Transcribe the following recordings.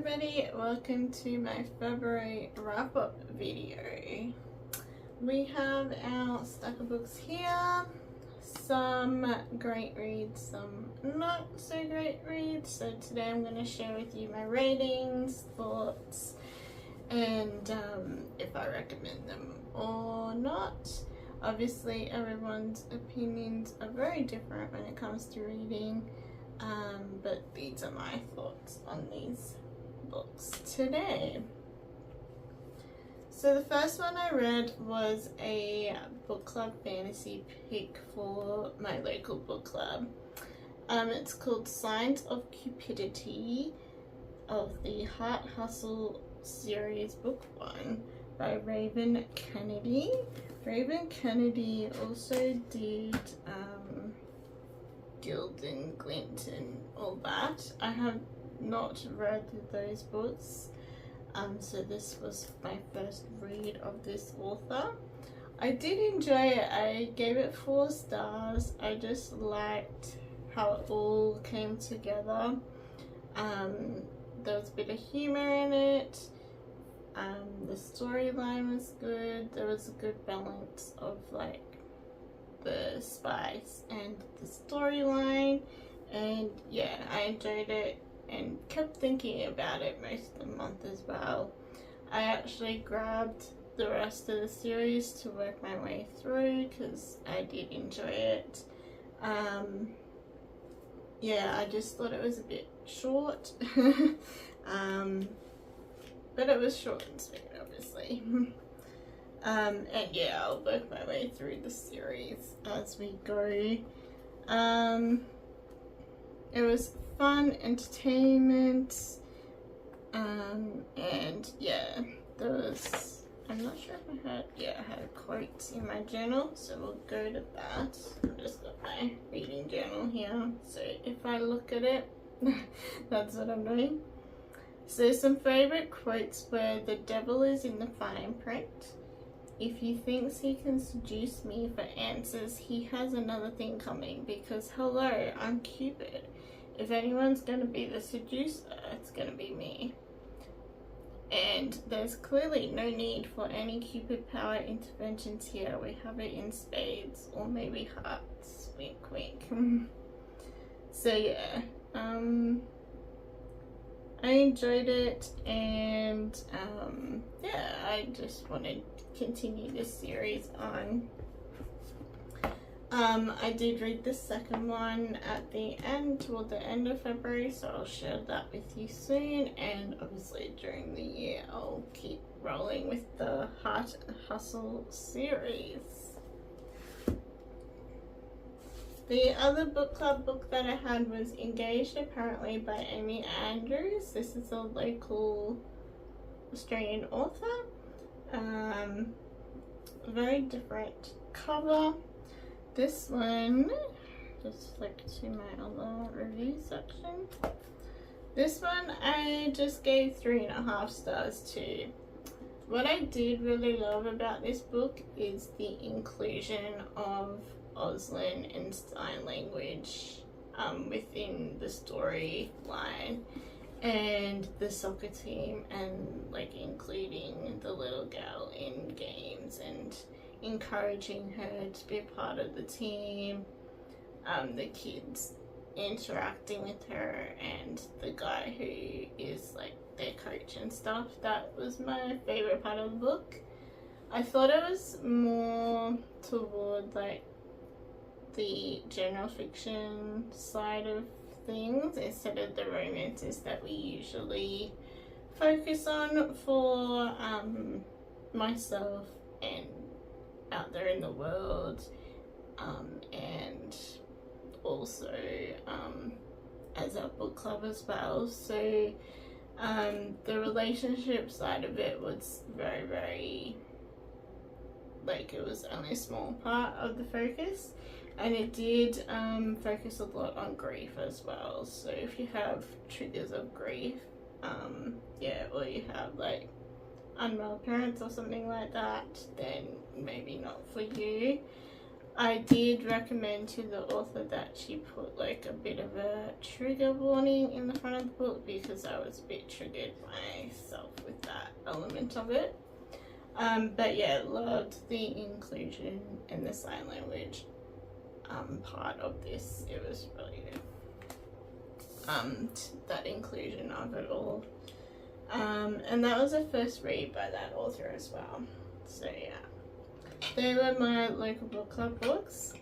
everybody, welcome to my February wrap-up video. We have our stack of books here, some great reads, some not so great reads. So today I'm going to share with you my ratings, thoughts, and if I recommend them or not. Obviously everyone's opinions are very different when it comes to reading. But these are my thoughts on these books today. So the first one I read was a book club fantasy pick for my local book club. It's called Signs of Cupidity of the Heart Hustle series, book 1 by Raven Kennedy. Raven Kennedy also did Guild and Glint and all that. I have not read those books, so this was my first read of this author. I did enjoy it. I gave it 4 stars. I just liked how it all came together. There was a bit of humor in it. The storyline was good. There was a good balance of like the spice and the storyline, and yeah, I enjoyed it and kept thinking about it most of the month as well. I actually grabbed the rest of the series to work my way through because I did enjoy it. Yeah, I just thought it was a bit short. But it was short and sweet, obviously. And yeah, I'll work my way through the series as we go. It was fun entertainment, and yeah, there was, I'm not sure if I had a quote in my journal, so we'll go to that. I've just got my reading journal here, so if I look at it, that's what I'm doing. So some favorite quotes were, "The devil is in the fine print. If he thinks he can seduce me for answers, he has another thing coming, because hello, I'm Cupid. If anyone's going to be the seducer, it's going to be me. And there's clearly no need for any Cupid power interventions here. We have it in spades, or maybe hearts. Wink, wink." So yeah, I enjoyed it, and yeah, I just wanted to continue this series on. I did read the second one at the end, toward the end of February, so I'll share that with you soon, and obviously during the year I'll keep rolling with the Heart Hustle series. The other book club book that I had was Engaged, apparently, by Amy Andrews. This is a local Australian author. Very different cover. This one, just flick to my other review section. This one I just gave 3.5 stars to. What I did really love about this book is the inclusion of Auslan and sign language within the storyline, and the soccer team, and like including the little girl in games and encouraging her to be a part of the team, the kids interacting with her, and the guy who is like their coach and stuff. That was my favorite part of the book. I thought it was more toward like the general fiction side of things instead of the romances that we usually focus on for myself and out there in the world, and also as our book club as well. So the relationship side of it was very, very, like, it was only a small part of the focus, and it did focus a lot on grief as well. So if you have triggers of grief, yeah, or you have like unwell parents or something like that, then maybe not for you. I did recommend to the author that she put like a bit of a trigger warning in the front of the book because I was a bit triggered myself with that element of it. But yeah, loved the inclusion and the sign language part of this. It was really good. That inclusion of it all. And that was a first read by that author as well. So yeah. They were my local book club books.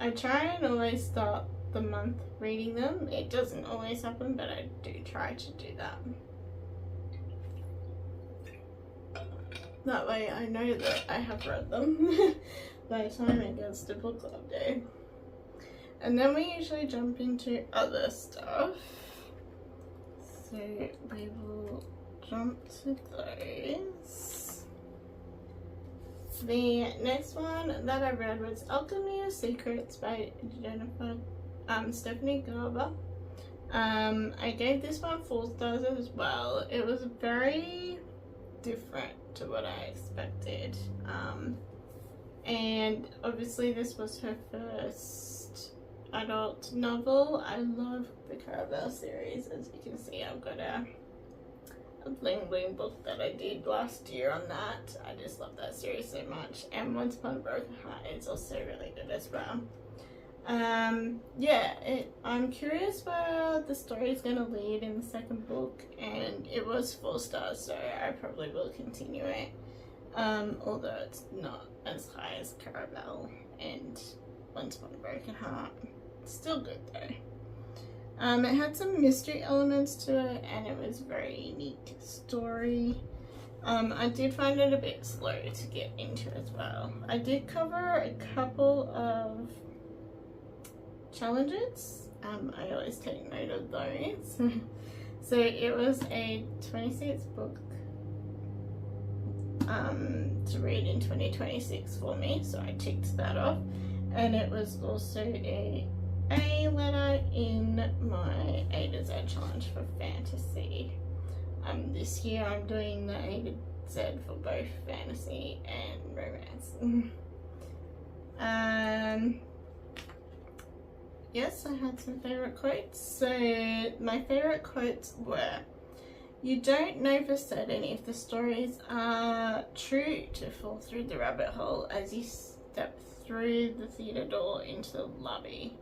I try and always start the month reading them. It doesn't always happen, but I do try to do that. That way I know that I have read them by the time it gets to book club day. And then we usually jump into other stuff. So we will jump to those. The next one that I read was Alchemy of Secrets by Stephanie Garber. I gave this one 4 stars as well. It was very different to what I expected. And obviously this was her first adult novel. I love the Caravel series. As you can see, I've got a bling bling book that I did last year on that. I just love that series so much. And Once Upon a Broken Heart is also really good as well. Yeah, I'm curious where the story is going to lead in the second book, and it was 4 stars, so I probably will continue it. Although it's not as high as Caravel and Once Upon a Broken Heart. It's still good though. It had some mystery elements to it, and it was a very unique story. I did find it a bit slow to get into as well. I did cover a couple of challenges. I always take note of those. So it was a 26 book to read in 2026 for me, so I ticked that off. And it was also a letter in my A to Z challenge for fantasy. This year I'm doing the A to Z for both fantasy and romance. Yes, I had some favourite quotes. So my favourite quotes were, "You don't know for certain if the stories are true to fall through the rabbit hole as you step through the theatre door into the lobby.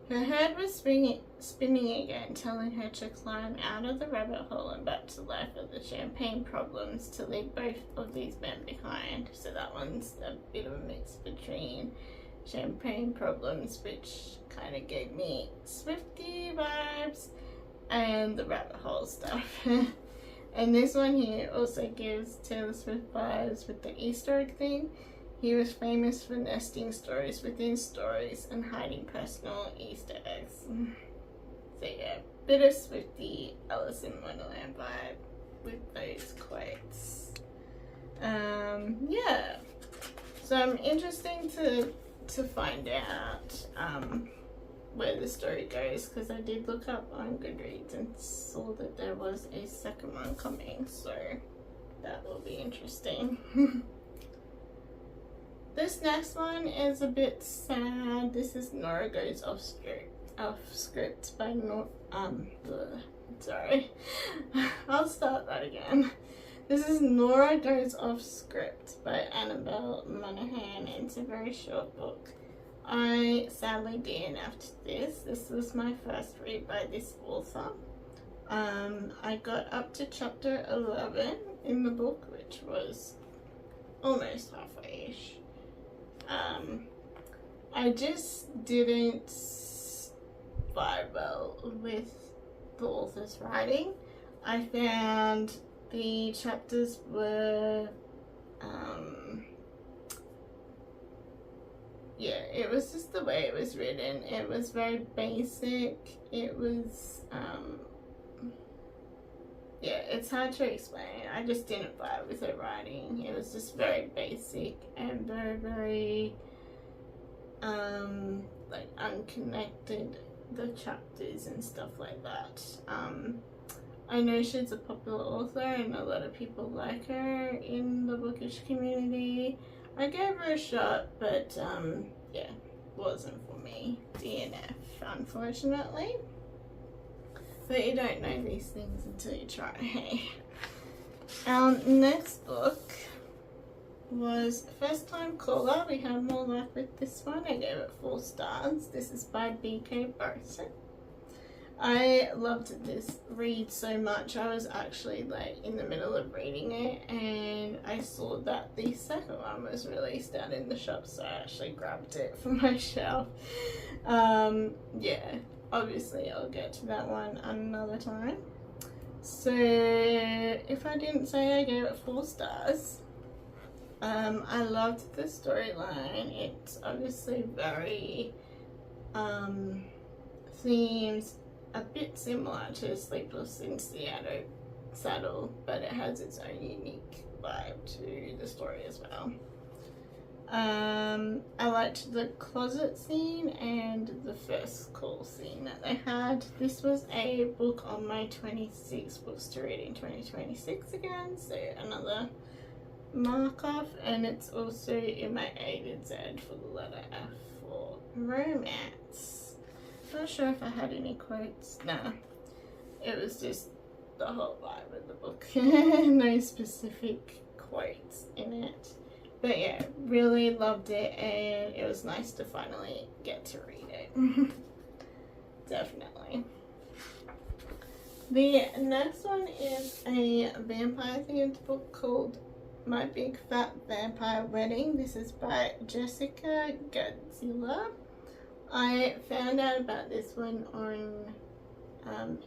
Her head was spinning again, telling her to climb out of the rabbit hole and back to life of the champagne problems to leave both of these men behind." So that one's a bit of a mix between champagne problems, which kind of gave me Swiftie vibes, and the rabbit hole stuff. And this one here also gives Taylor Swift vibes with the Easter egg thing. He was famous for nesting stories within stories and hiding personal Easter eggs. So yeah, bit of Swiftie Alice in Wonderland vibe with those quotes. Yeah, so I'm interested to find out where the story goes, because I did look up on Goodreads and saw that there was a second one coming, so that will be interesting. This next one is a bit sad. This is Nora Goes Off Script by sorry. I'll start that again. This is Nora Goes Off Script by Annabelle Monaghan. It's a very short book. I sadly DNF'd this. This was my first read by this author. I got up to chapter 11 in the book, which was almost halfway-ish. I just didn't vibe well with the author's writing. I found the chapters were, yeah, it was just the way it was written. It was very basic. It was, yeah, it's hard to explain. I just didn't vibe with her writing. It was just very basic and very, very, like, unconnected, the chapters and stuff like that. I know she's a popular author and a lot of people like her in the bookish community. I gave her a shot, but yeah, wasn't for me. DNF, unfortunately. But you don't know these things until you try, hey? Our next book was First Time Caller. We had more luck with this one. I gave it 4 stars. This is by B.K. Burton. I loved this read so much. I was actually like in the middle of reading it and I saw that the second one was released out in the shop, so I actually grabbed it for my shelf. Yeah, obviously I'll get to that one another time. So if I didn't say I gave it 4 stars, I loved the storyline. It's obviously very themes a bit similar to Sleepless in Seattle, but it has its own unique vibe to the story as well. I liked the closet scene and the first call scene that they had. This was a book on my 26 books to read in 2026 again, so another mark off, and it's also in my A to Z for the letter F for romance. Not sure if I had any quotes. Nah, it was just the whole vibe of the book. No specific quotes in it. But yeah, really loved it, and it was nice to finally get to read it. Definitely. The next one is a vampire themed book called My Big Fat Vampire Wedding. This is by Jessica Godzilla. I found out about this one on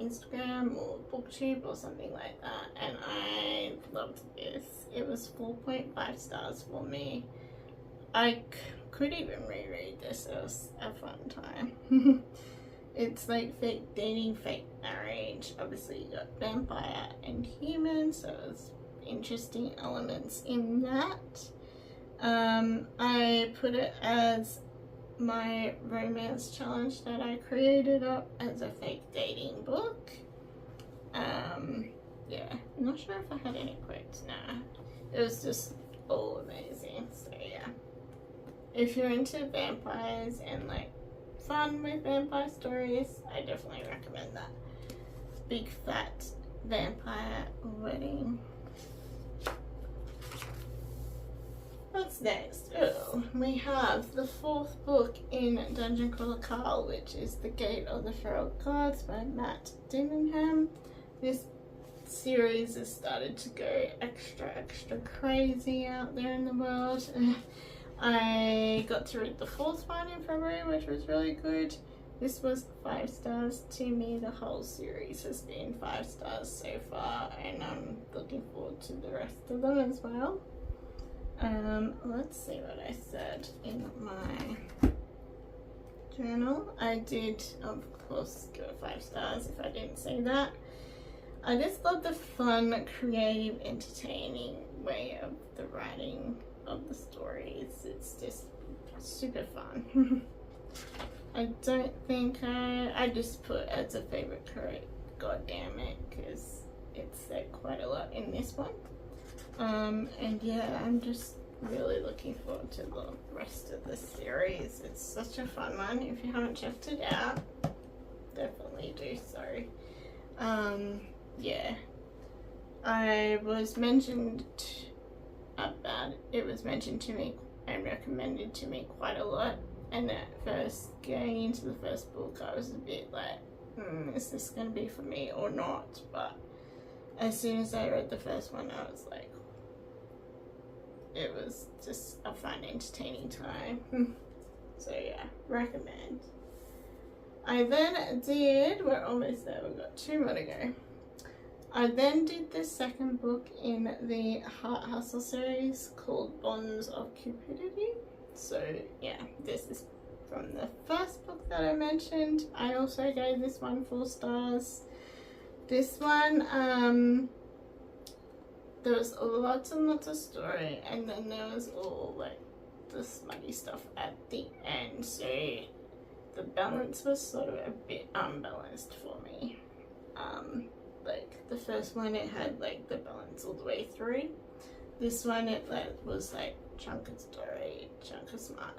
Instagram or BookTube or something like that, and I loved this. It was 4.5 stars for me. I could even reread this. It was a fun time. It's like fake dating, fake marriage. Obviously you got vampire and human, so it's interesting elements in that. I put it as my romance challenge that I created up as a fake dating book. Yeah, I'm not sure if I had any quotes. Nah, it was just all amazing. So yeah, if you're into vampires and like fun with vampire stories, I definitely recommend that. Big Fat Vampire Wedding. What's next? Oh, we have the 4th book in Dungeon Crawler Carl, which is The Gate of the Feral Gods by Matt Dinningham. This series has started to go extra crazy out there in the world. I got to read the 4th one in February, which was really good. This was 5 stars to me. The whole series has been 5 stars so far, and I'm looking forward to the rest of them as well. Let's see what I said in my journal. I did, of course, give it 5 stars if I didn't say that. I just love the fun, creative, entertaining way of the writing of the stories. It's just super fun. I don't think I just put as a favorite quote, God damn it, because it's said quite a lot in this one. And yeah, I'm just really looking forward to the rest of the series. It's such a fun one. If you haven't checked it out, definitely do so. Yeah, I was mentioned about it was mentioned to me and recommended to me quite a lot, and at first going into the first book I was a bit like, is this gonna be for me or not? But as soon as I read the first one, I was like, it was just a fun, entertaining time. So yeah, recommend. I then did, we're almost there, we've got 2 more to go. I then did the second book in the Heart Hustle series called Bonds of Cupidity. So yeah, this is from the first book that I mentioned. I also gave this one 4 stars. This one, there was lots and lots of story, and then there was all like the smutty stuff at the end, so the balance was sort of a bit unbalanced for me. Like the first one, it had like the balance all the way through. This one, it was like chunk of story, chunk of smart.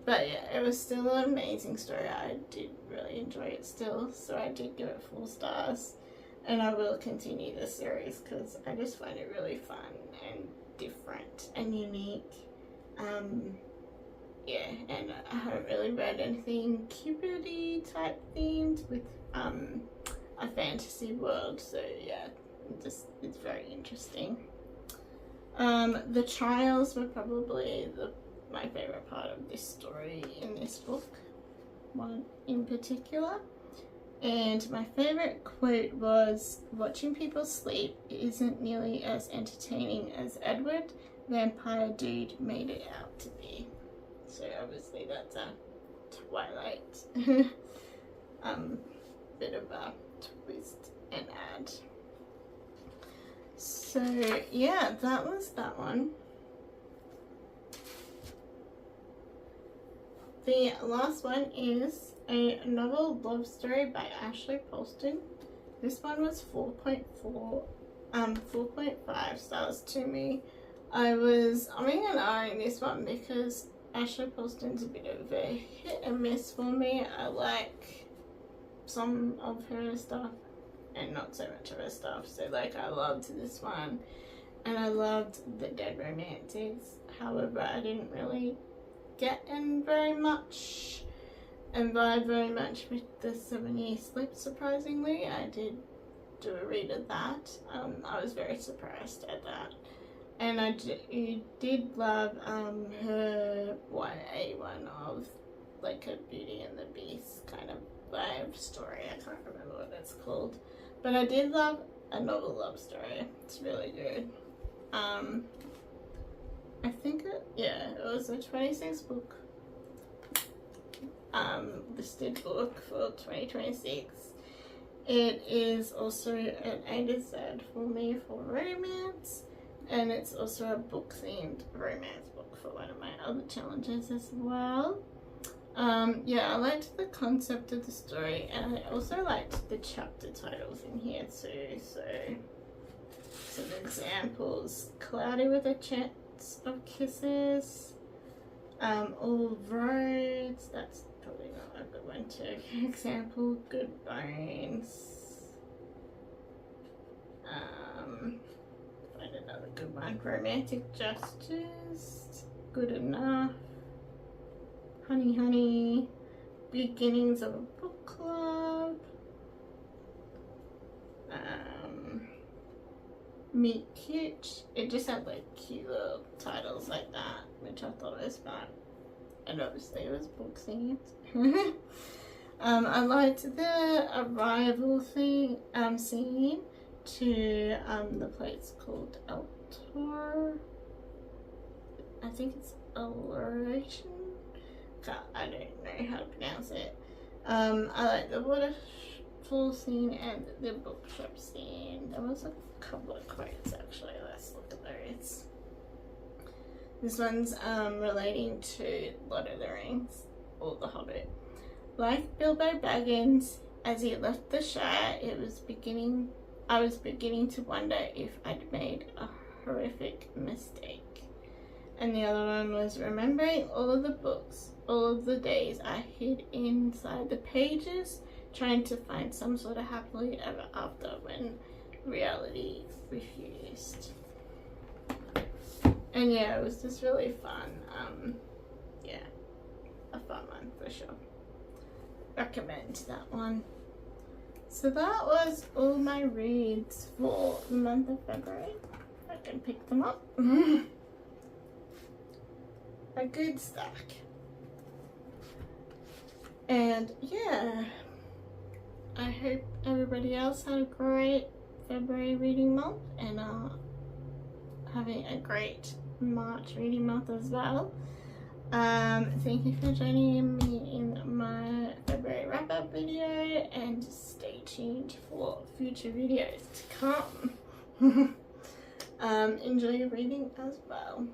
But yeah, it was still an amazing story. I did really enjoy it still, so I did give it 4 stars. And I will continue the series because I just find it really fun and different and unique. Yeah, and I haven't really read anything Cupid-y type themed with a fantasy world, so yeah, it's very interesting. The trials were probably my favorite part of this story in this book, one in particular. And my favorite quote was, "Watching people sleep isn't nearly as entertaining as Edward, Vampire Dude, made it out to be." So obviously that's a Twilight bit of a twist and add. So yeah, that was that one. The last one is a novel love story by Ashley Polston. This one was 4.5 stars to me. I was umming and ahhing this one because Ashley Polston's a bit of a hit and miss for me. I like some of her stuff and not so much of her stuff. So like, I loved this one and I loved The Dead Romantics. However, I didn't really get in very much and vibe very much with the 7 Year Slip, surprisingly. I did do a read of that. I was very surprised at that. And I did love her YA one of like a Beauty and the Beast kind of vibe story. I can't remember what it's called. But I did love a novel love story. It's really good. I think it was a 26 book listed book for 2026. It is also an A to Z for me for romance, and it's also a book themed romance book for one of my other challenges as well. Yeah, I liked the concept of the story, and I also liked the chapter titles in here too. So some examples: Cloudy with a Chance of Kisses, All Roads, that's probably not a good one to example. Good Bones, find another good one. Romantic Justice, Good Enough, Honey Honey, Beginnings of a Book Club, Meet Cute. It just had like cute little titles like that, which I thought was fun. And obviously it was book themed. I liked the arrival scene to the place called Eltor. I think it's Alliteration. I don't know how to pronounce it. I like the waterfall scene and the bookshop scene. There was a couple of quotes actually. Let's look at those. This one's relating to Lord of the Rings or The Hobbit. Like Bilbo Baggins, as he left the Shire, I was beginning to wonder if I'd made a horrific mistake. And the other one was remembering all of the books, all of the days I hid inside the pages, trying to find some sort of happily ever after when reality refused. And yeah, it was just really fun. Yeah, a fun one for sure. Recommend that one. So that was all my reads for the month of February. I can pick them up. A good stack. And yeah, I hope everybody else had a great February reading month and having a great March reading month as well. Thank you for joining me in my February wrap-up video, and stay tuned for future videos to come. Enjoy your reading as well.